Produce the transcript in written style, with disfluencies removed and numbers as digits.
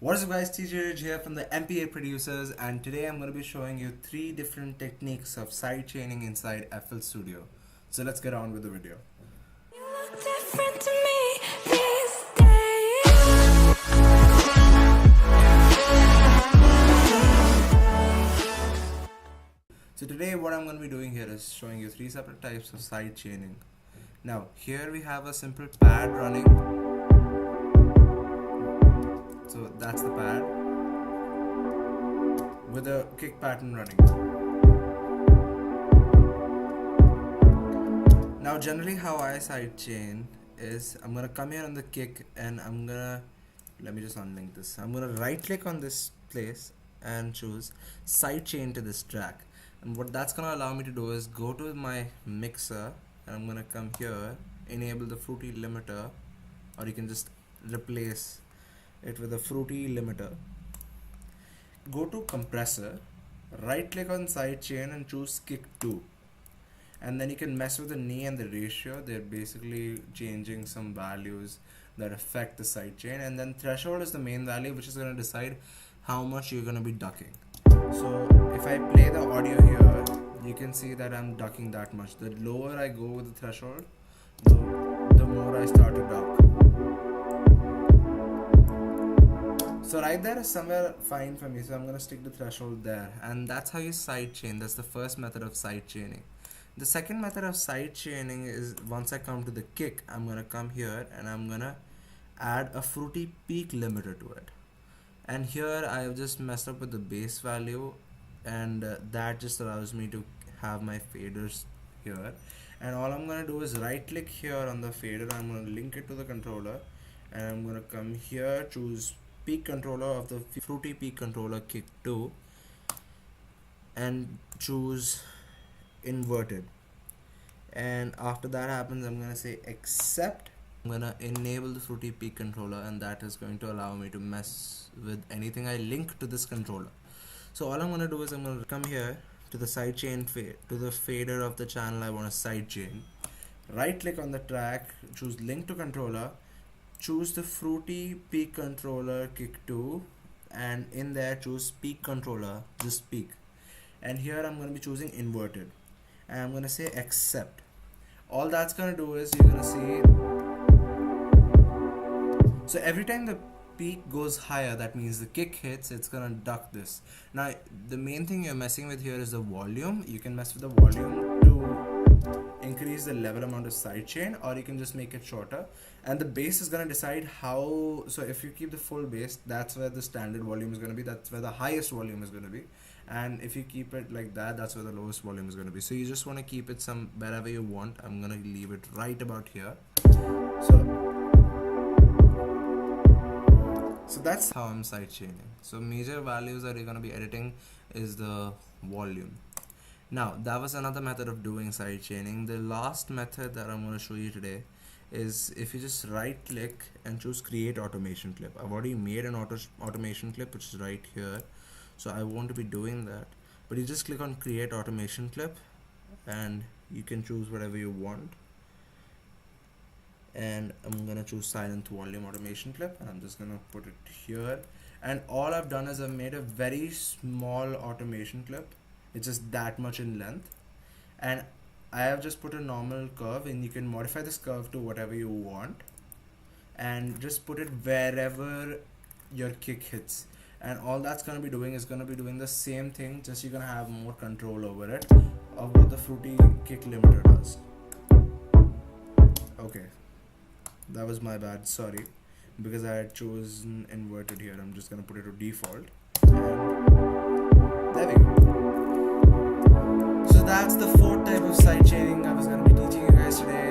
What is up guys, TGRage here from the MPA Producers, and today I'm going to be showing you 3 different techniques of sidechaining inside FL Studio. So let's get on with the video. You look different to me these days. So today what I'm going to be doing here is showing you 3 separate types of sidechaining. Now here we have a simple pad running. So that's the pad with a kick pattern running. Now generally how I sidechain is I'm gonna come here on the kick and let me just unlink this. I'm gonna right click on this place and choose sidechain to this track. And what that's gonna allow me to do is go to my mixer and I'm gonna come here, enable the fruity limiter, or you can just replace it with a fruity limiter. Go to compressor, right click on sidechain and choose kick 2, and then you can mess with the knee and the ratio. They're basically changing some values that affect the sidechain, and then threshold is the main value which is going to decide how much you're going to be ducking. So if I play the audio here, you can see that I'm ducking that much. The lower I go with the threshold, the more I start to duck. So right there is somewhere fine for me, so I'm gonna stick the threshold there, and that's how you sidechain. That's the first method of sidechaining. The second method of sidechaining is once I come to the kick, I'm gonna come here and I'm gonna add a fruity peak limiter to it. And here I have just messed up with the base value, and that just allows me to have my faders here. And all I'm gonna do is right click here on the fader. I'm gonna link it to the controller, and I'm gonna come here, choose peak controller of the fruity peak controller kick 2, and choose inverted. And after that happens, I'm gonna say accept. I'm gonna enable the fruity peak controller, and that is going to allow me to mess with anything I link to this controller. So all I'm gonna do is I'm gonna come here to the sidechain to the fader of the channel I want to sidechain. Right click on the track, choose link to controller, choose the fruity peak controller kick 2, and in there choose peak controller, just peak. And here I'm going to be choosing inverted, and I'm going to say accept. All that's going to do is you're going to see, so every time the peak goes higher, that means the kick hits, it's going to duck this. Now the main thing you're messing with here is the volume. You can mess with the volume to increase the level amount of sidechain, or you can just make it shorter, and the bass is going to decide how. So if you keep the full bass, that's where the standard volume is going to be, that's where the highest volume is going to be, and if you keep it like that, that's where the lowest volume is going to be. So you just want to keep it some wherever you want. I'm going to leave it right about here. So that's how I'm sidechaining. So major values that you're going to be editing is the volume. Now that was another method of doing sidechaining. The last method that I'm going to show you today is if you just right click and choose create automation clip. I've already made an automation clip which is right here, so I won't be doing that, but you just click on create automation clip and you can choose whatever you want. And I'm gonna choose silent volume automation clip, and I'm just gonna put it here. And all I've done is I've made a very small automation clip. It's just that much in length, and I have just put a normal curve, and you can modify this curve to whatever you want and just put it wherever your kick hits. And all that's going to be doing is going to be doing the same thing, just you're going to have more control over it of what the fruity kick limiter does. Okay, that was my bad, sorry, because I had chosen inverted here. I'm just going to put it to default, and there we go. So that's the fourth type of sidechaining I was going to be teaching you guys today.